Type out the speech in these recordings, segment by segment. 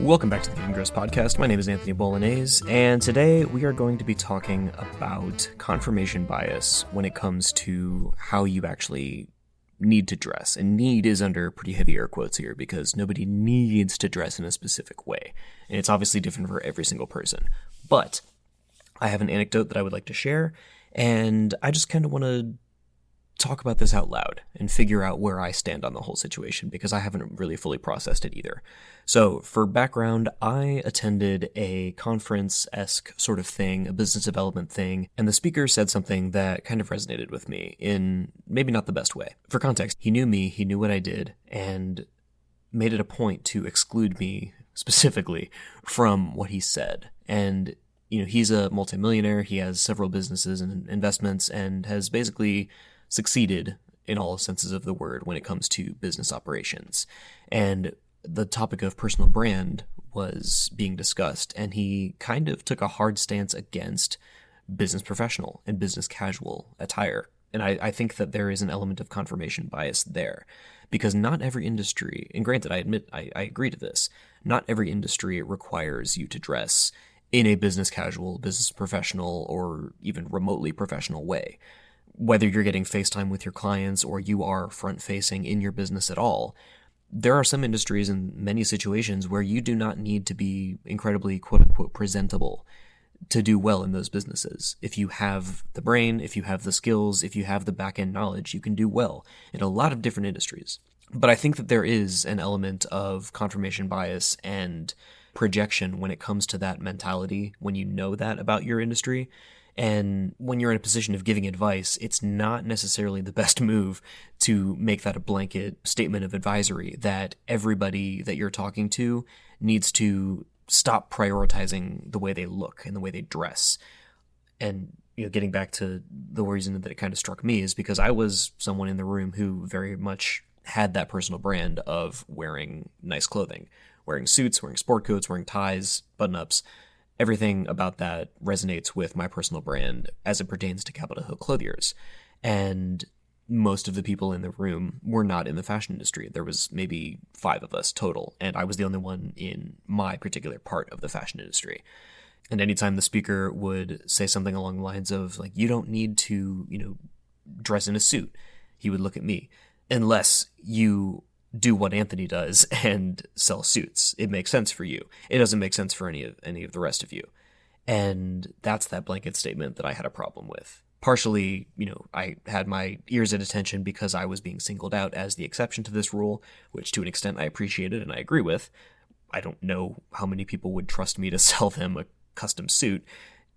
Welcome back to the Getting Dressed podcast. My name is Anthony Bolognese, and today we are going to be talking about confirmation bias when it comes to how you actually need to dress. And need is under pretty heavy air quotes here because nobody needs to dress in a specific way. And it's obviously different for every single person. But I have an anecdote that I would like to share, and I just kind of want to talk about this out loud and figure out where I stand on the whole situation because I haven't really fully processed it either. So for background, I attended a conference-esque sort of thing, a business development thing, and the speaker said something that kind of resonated with me in maybe not the best way. For context, he knew me, he knew what I did, and made it a point to exclude me specifically from what he said. And, you know, he's a multimillionaire, he has several businesses and investments, and has basically succeeded in all senses of the word when it comes to business operations. And the topic of personal brand was being discussed, and he kind of took a hard stance against business professional and business casual attire. And I think that there is an element of confirmation bias there, because not every industry, and granted, I admit, I agree to this, not every industry requires you to dress in a business casual, business professional, or even remotely professional way. Whether you're getting FaceTime with your clients or you are front-facing in your business at all, there are some industries and many situations where you do not need to be incredibly quote-unquote presentable to do well in those businesses. If you have the brain, if you have the skills, if you have the back-end knowledge, you can do well in a lot of different industries. But I think that there is an element of confirmation bias and projection when it comes to that mentality when you know that about your industry. And when you're in a position of giving advice, it's not necessarily the best move to make that a blanket statement of advisory that everybody that you're talking to needs to stop prioritizing the way they look and the way they dress. And, you know, getting back to the reason that it kind of struck me is because I was someone in the room who very much had that personal brand of wearing nice clothing, wearing suits, wearing sport coats, wearing ties, button-ups. Everything about that resonates with my personal brand as it pertains to Capitol Hill Clothiers. And most of the people in the room were not in the fashion industry. There was maybe 5 of us total, and I was the only one in my particular part of the fashion industry. And anytime the speaker would say something along the lines of, like, you don't need to, dress in a suit, he would look at me. Unless you do what Anthony does and sell suits. It makes sense for you. It doesn't make sense for any of the rest of you. And that's that blanket statement that I had a problem with. Partially, I had my ears at attention because I was being singled out as the exception to this rule, which to an extent I appreciated and I agree with. I don't know how many people would trust me to sell them a custom suit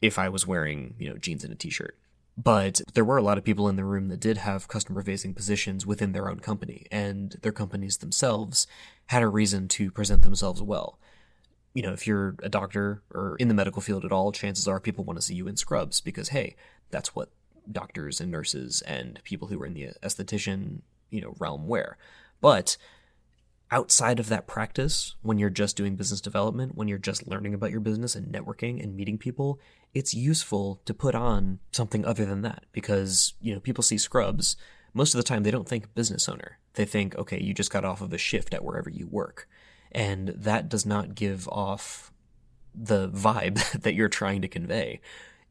if I was wearing, jeans and a t-shirt. But there were a lot of people in the room that did have customer-facing positions within their own company, and their companies themselves had a reason to present themselves well. If you're a doctor or in the medical field at all, chances are people want to see you in scrubs because, hey, that's what doctors and nurses and people who are in the esthetician, realm wear. But outside of that practice, when you're just doing business development, when you're just learning about your business and networking and meeting people, it's useful to put on something other than that because, people see scrubs. Most of the time, they don't think business owner. They think, okay, you just got off of a shift at wherever you work. And that does not give off the vibe that you're trying to convey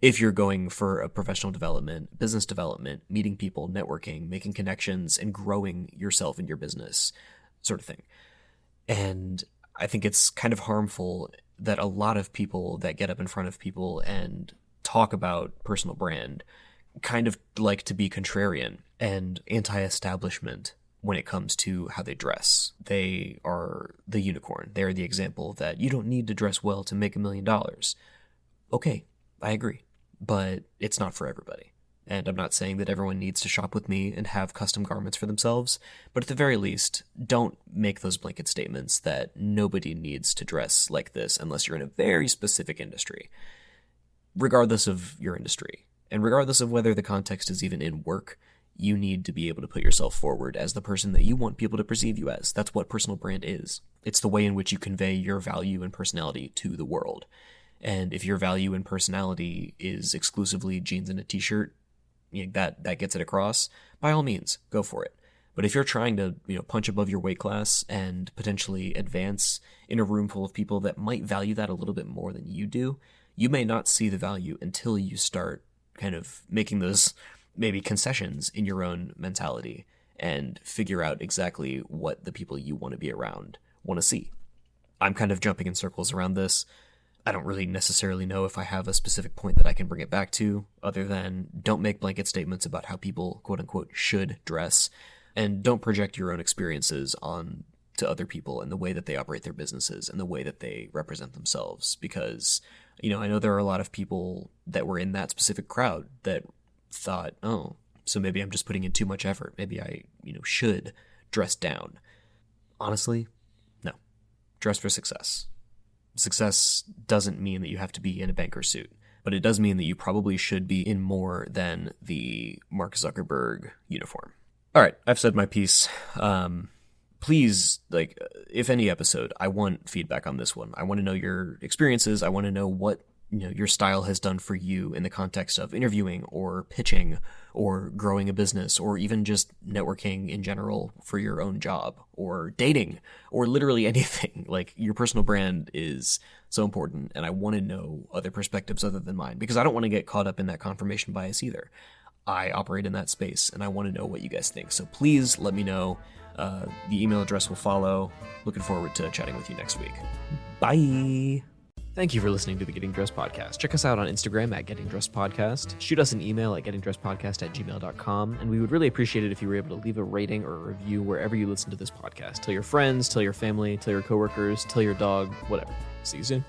if you're going for a professional development, business development, meeting people, networking, making connections, and growing yourself in your business sort of thing. And I think it's kind of harmful that a lot of people that get up in front of people and talk about personal brand kind of like to be contrarian and anti-establishment when it comes to how they dress. They are the unicorn. They're the example that you don't need to dress well to make $1 million. Okay, I agree, but it's not for everybody. And I'm not saying that everyone needs to shop with me and have custom garments for themselves, but at the very least, don't make those blanket statements that nobody needs to dress like this unless you're in a very specific industry, regardless of your industry. And regardless of whether the context is even in work, you need to be able to put yourself forward as the person that you want people to perceive you as. That's what personal brand is. It's the way in which you convey your value and personality to the world. And if your value and personality is exclusively jeans and a t-shirt, that gets it across, by all means, go for it. But if you're trying to, punch above your weight class and potentially advance in a room full of people that might value that a little bit more than you do, you may not see the value until you start kind of making those maybe concessions in your own mentality and figure out exactly what the people you want to be around want to see. I'm kind of jumping in circles around this. I don't really necessarily know if I have a specific point that I can bring it back to, other than don't make blanket statements about how people, quote unquote, should dress, and don't project your own experiences on to other people and the way that they operate their businesses and the way that they represent themselves. Because, I know there are a lot of people that were in that specific crowd that thought, oh, so maybe I'm just putting in too much effort. Maybe I, should dress down. Honestly, no. Dress for success. Success doesn't mean that you have to be in a banker suit, but it does mean that you probably should be in more than the Mark Zuckerberg uniform. All right, I've said my piece. Please, if any episode, I want feedback on this one. I want to know your experiences. I want to know what your style has done for you in the context of interviewing or pitching or growing a business or even just networking in general for your own job or dating or literally anything. Like, your personal brand is so important, and I want to know other perspectives other than mine, because I don't want to get caught up in that confirmation bias either. I operate in that space, and I want to know what you guys think. So please let me know. The email address will follow. Looking forward to chatting with you next week. Bye. Thank you for listening to the Getting Dressed Podcast. Check us out on Instagram at Getting Dressed Podcast. Shoot us an email at gettingdressedpodcast@gmail.com. And we would really appreciate it if you were able to leave a rating or a review wherever you listen to this podcast. Tell your friends, tell your family, tell your coworkers, tell your dog, whatever. See you soon.